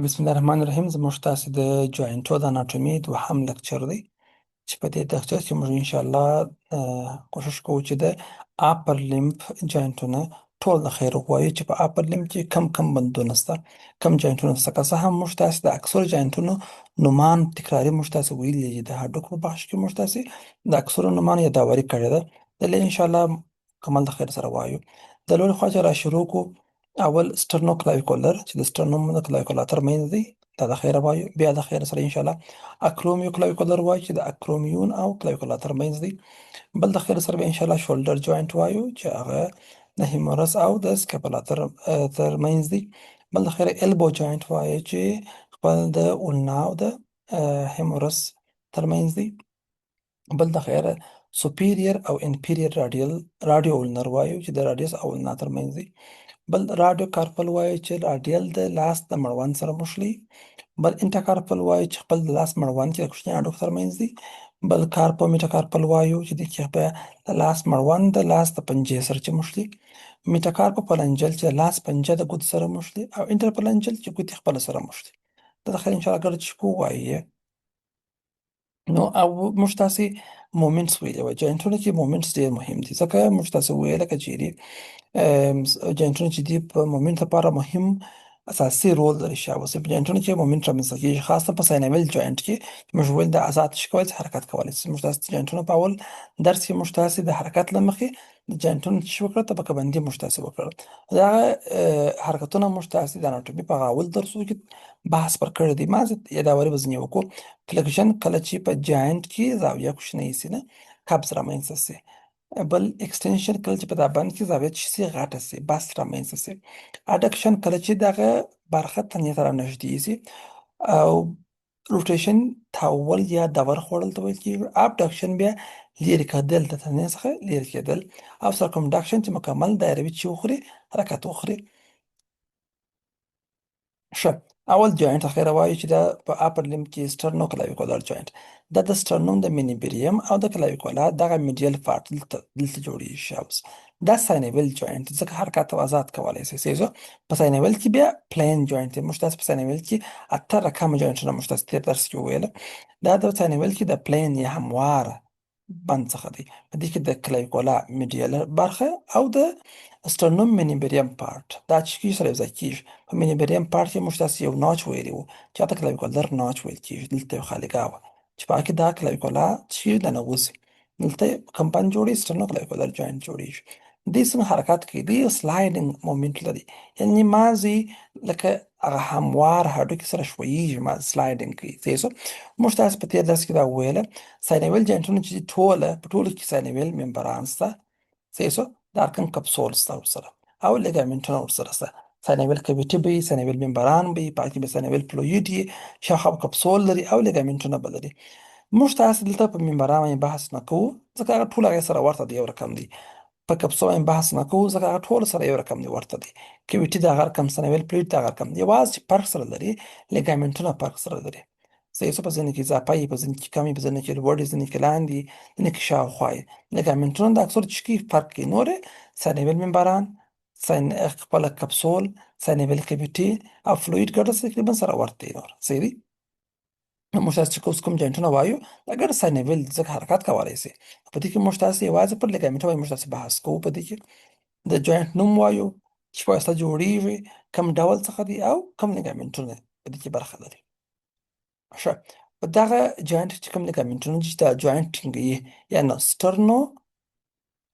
بسم الله الرحمن الرحیم. زموږ تاسې د جوینټو د اناټومي دوهم لکچر دی چې په دې لکچر کې موږ انشاءالله کوشش کوو چې د اپر لیمب جوینټونه ټول د خیر وغواړو چې په اپر لیمب کې کم بندونه شته، کم جوینټونه شته. که څه هم موږ تاسې د اکثرو جوینټونو نومان تکراري موږ تاسې ویلي دي، د هډوکو په بخش کې موږ تاسې د اکثرو نومانو یاداوري کړې ده. دلته انشاءالله کمال د خیر سره وایو. د لوړې خوا چې را شروع کړو، اول سټرنو کلاویکولر چې د سټرنوم د کلاویکولر تر منځ دی، دا د خیره وایو. بیا د خیره سره انشاءالله اکرومیو کلاویکولر وایو چې د اکرومیون او کلاویکولر تر منځ دی. بل د خیره سره به انشاءالله شولډر جوینټ وایو چې هغه د هیمورس او د سکاپولا تر منځ دی. بل د خیره البو جوینټ وایو چې خپل د اولنا او د هیمورس تر منځ دی. بل د خیره سوپیریر او انفیریر راډیو اولنر وایو چې د راډیوس او اولنا تر منځ دی. بل راډیو کارپل وایي چې راډیل د لاس د مړوند سره موښلي. بل انټاکارپل وایي چې خپل د لاس مړوند چې د کوچني هډوکو ترمنځ دی. بل کارپو میټاکارپل وایو چې د کې په د لاس مړوند د لاس د پنجې سره چې موښلي. میټاکارپو پلنجل چې د لاس پنجه د ګوتو سره موښلي، او انټرپلنجل چې ګوتې خپله سره موښلي. دا د خیر انشاءالله ګرد چې ووایي. نو او موږ تاسې مومنټس ویلي وو. جوینټونو کې مومنټس ډېر مهم دي، ځکه موږ تاسې وویل که چیرې جوینټونه چې دي په مومنټ لپاره مهم اساسي رول لري. شاباس په جوینټونو کې مومنټ رامنځته کېږي، خاصه په ساینویل جوینټ کې چې موږ ویل د آزاد شي کولای شي حرکت کولی شي. موږ تاسې جوینټونه په اول درس کې موږ تاسې د حرکت له مخې د جوینټونو چې وکړه طبقه بندي موږ تاسې وکړل. دغه حرکتونه موږ تاسې د اناټومي په هغه اول درسونو کې بحث پر کړی دی. ما زه یاداوري به ځینې وکړو. فلکشن کله چې په جاینټ کې زاویه کوچنۍ سي نه، قبض رامنځته سي. بل اکستنشن کله چې په دا بند کې زاویه چې سي غټه سي، بست رامنځته سي. اډکشن کله چې دغه برخه تنې ته رانږدې سي. او روټیشن تحول یا دور خوړل ته ویل کېږي. ابډکشن بیا لیرې کېدل، د تنې څخه لیرې کېدل. او سرکمډکشن چې مکمل دایروي چې وخوري، حرکت وخوري. ښه، اول جوینټ اخیره وایو چې دا په اپر لیمب کې سټرنو کلاویکولر جوینټ. دا د سټرنوم د مینیبریم او د کلاویکولا دغه میډیل پارت دلته جوړیږي. شاباس، دا ساینویل جوینټ ځکه حرکت او آزاد کولی شي. سیزو په ساینویل کې بیا پلین جوینټ دی. موږ تاسې په ساینویل کې 8 رقمه جوینټونه موږ تاسې تېر درس کې وویله. دا د ساینویل کې د پلین یا همواره بند څخه دی. په دې کې د کلاویکولا میډیل برخه او د سټرنوم مینیبریم پارت دا چې کېږي سره یوځای کېږي. په مینیبریم پارت کې موږ تاسې یو ناچ ویلي وو چې هغه ته کلاویکولر ناچ ویل کېږي. دلته یو خالي ګاه وه چې په هغه کې دا کلاویکولا چې دننوځي، دلته کمپن جوړېږي، سټرنو کلاویکولر جوینټ جوړېږي. دې څنګه حرکت کوي؟ دې سلایډینګ مومنټ لري، یعنې مازې لکه هغه هموار هډوکي سره ښویېږي، سلایډینګ کوي. صحیح شو. موږ تاسې په تېر درس کې دا وویله ساینویل جوینټونه چې دي په ټولو کې ساینویل ممبران شته. صحیح شو. د ارکن کپسول شته ورسره او لیګامنټونه ورسره شته. ساینویل کویټي به وي، ساینویل ممبران به وي، په هغه کې به ساینویل فلویډ وي، شاوخوا به کپسول لري او لیګامنټونه به لري. موږ تاسې دلته په ممبران باندې بحث نه کوو ځکه هغه ټول هغې سره ورته دی، یو رقم دی. په کپسول باندې بحث نه کوو ځکه هغه ټول سره یو رقم دی، ورته دی. کویټي د هغه رقم، ساینویل فلویډ د هغه رقم. یوازې چې فرق سره لري لیګامنټونه فرق سره لري. صحیح شو. په ځینو کې اضافه وي، په ځینو کې کم وي، په ځینو کې لوړ وي، ځینو کې لاندې وي، ځینو کې شاوخوا وي. لیګامنټونه د اکثرو چې کوي فرق کوي. نورې ساینویل ممبران، خپله کپسول، ساینویل کویټي او فلویډ ګډه تقریبا سره ورته دي. نور صحیح دي. نو موږ تاسې چې کوم جوینټونه وایو دا ګډ ساینویل ځکه حرکت کولی شي. په دې کې موږ تاسې یوازې پر لیګامنټ باندې موږ تاسې بحث کوو. په دې کې د جوینټ نوم وایو چې په واسطه جوړېږي، کوم ډول څخه دی او کوم لیګامنټونه په دې کې برخه لري. ښه، په دغه جوینټ چې کوم لیګامنټونه چې دا جوینټ ټینګوي، یعنې سټرنو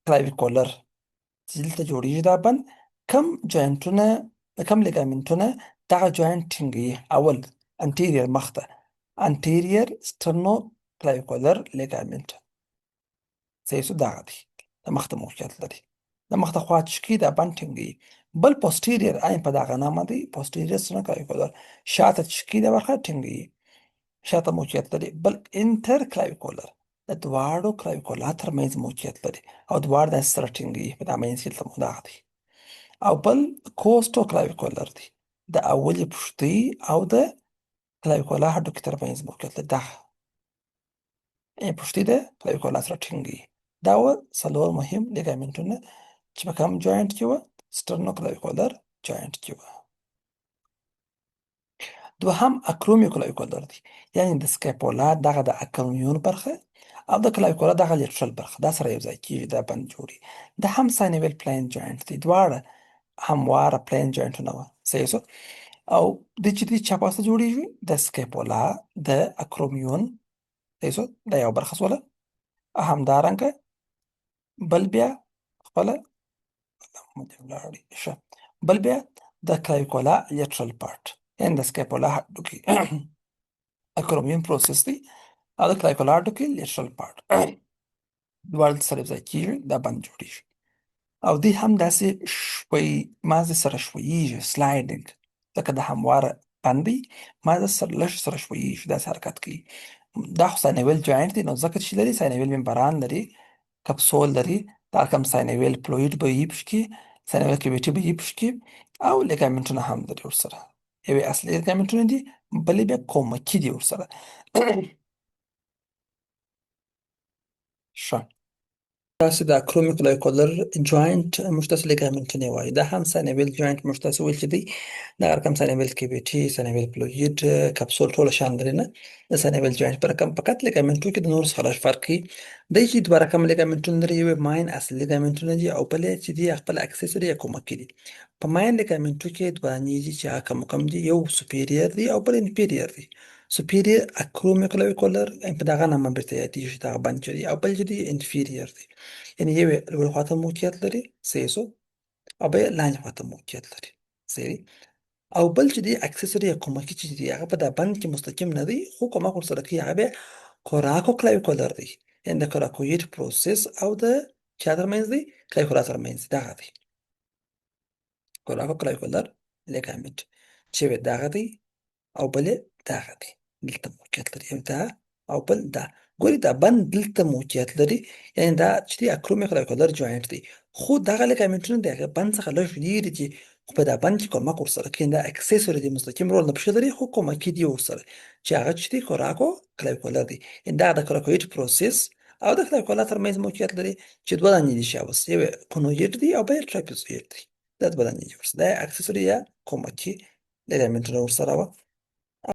کلاویکولر چې دلته جوړېږي دا بند، کم جوینټونه کم لیګامنټونه دغه جوینټ ټینګوي. اول انټیریر مخ ته انټیریر سټرنو کلاویکولر لیګامنټ. صحیح شو. دغه دی، د مخ ته موقعیت لري، د مخ ته خوا چې کي دا بند ټینګوي. بل پوسټیریر عین په دغه نامه دی، پوسټیریر سټرنو کلاویکولر شاته چې کي دا برخه ټینګوي، شاته موقعیت لري. بل انټر کلاویکولر د دواړو کلاویکولا ترمنځ موقعیت لري او دواړه داسې سره ټینګوي، په دا منځ کې دلته دغه دی. او بل کوسټو کلاویکولر دی، د اولې پښتۍ او د کلاویکولا هډوکي ترمنځ موقعیت لري. دغه پښتۍ د کلاویکولا سره ټینګوي. دا وه څلور مهم لیګامنټونه چې په کوم جوینټ کې وه؟ سټرنو کلاویکولر جوینټ کې وه. دوهم اکرومیو کلاویکولر دی، یعنی د سکیپولا دغه د اکرومیون برخه او د کلاویکولا دغه لیټرل برخه دا سره یو ځای کېږي، دا بند جوړي. د هم ساینویل پلین جوینټ دی، دواړه همواره پلین جوینټونه وه، صحیح شو. او د چې دې چپ واسطه جوړیږي د سکیپولا د اکرومیون، صحیح شو، دا یو برخه شوله. همدارنګه بل بیا خپله مدې ولاړې ښه، بل بیا د کلاویکولا لیټرل پارت، یعنې د سکیپولا هډوکي اکرومیون پروسس دی او د کلاویکولا هډوکي لیټرل پارت دواړه سره یو ځای کېږي، دا بند جوړیږي. او دوی هم داسې مازې سره ښویېږي، سلایډینګ، ځکه د همواره بند دی، مازې سره لږ سره ښویېږي، داسې حرکت کوي. دا خو ساینویل جوینټ دی، نو ځکه چې لري ساینویل ممبران لري، کپسول لري، دا کوم ساینویل فلویډ به وي پشکې، ساینویل کیویټي به وي پشکې، او لیګامنټونه هم لري ورسره. یوې اصلي لیګامنټونه دي، بلې بیا کومکي دي ورسره. ښه. تاسې د اکرومیوکلاویکولر جوینټ موږ تاسې لیګامنټونه وایو. دا هم ساینویل جوینټ موږ تاسې ویل چې دی دا رقم ساینویل کیویټي، ساینویل فلویډ، کپسول ټوله شان لري نه. د ساینویل جوینټ په رقم فقط لیګامنټو کې د نورو څخه لږ فرق کوي. دی چې دوه رقم لیګامنټونه لري، یو یې ماین اصلي لیګامنټونه دي او بل یې چې دي خپل اکسسوري یا کومکي دي. په ماین لیګامنټو کې دوه دانې دي چې هغه کم دي، یو سوپیریر دی او بل انفیریر دی. سوپیریر اکرومیوکلاویکولر په دغه نامه بېرته یادېږي، دغه بند چې دی، او بل چې دی انفیریر دی. یعنې یو یې لوړ خواته موقعیت لري، صحیح شو، او بل یې لاندې خواته موقعیت لري، صحیح دی. او بل چې دی اکسسوري یا کومکي چې دی، هغه په دا بند کې مستقیم نه دی، خو کومک ورسره کوي، هغه بیا کوراکوکلاویکولر دی، یعنې د کوراکویډ پروسس او د چا ترمنځ دی؟ کلاویکولا ترمنځ دی، دغه دی کوراکوکلاویکولر لیګامنټ، چې یو یې دغه دی او بل یې دغه دی، دلته موقعیت لري، یو دا او بل دا. ګورې دا بند دلته موقعیت لري، یعنې دا چې دی اکرومیوکلاویکولر جوینټ دی، خو دغه لیګامنټونه د هغه بند څخه لږ لرې دي، خو په دا بند کې کومک ورسره کوي. دا اکسسوري دی، مستقیم رول نه پکې لري، خو کومکي دي ورسره، چې هغه چې دی کوراکوکلاویکولر دی. یعنې دا د کوراکویډ پروسس او د کلاویکولا ترمنځ موقعیت لري، چې دوه دانې دي شابس، یو یې کونویډ دی او بل یې ټراپیزویډ دی. دا دوه دانې دي ورسره، دا اکسسوري یا کومکي لیګامنټونه ورسره وه.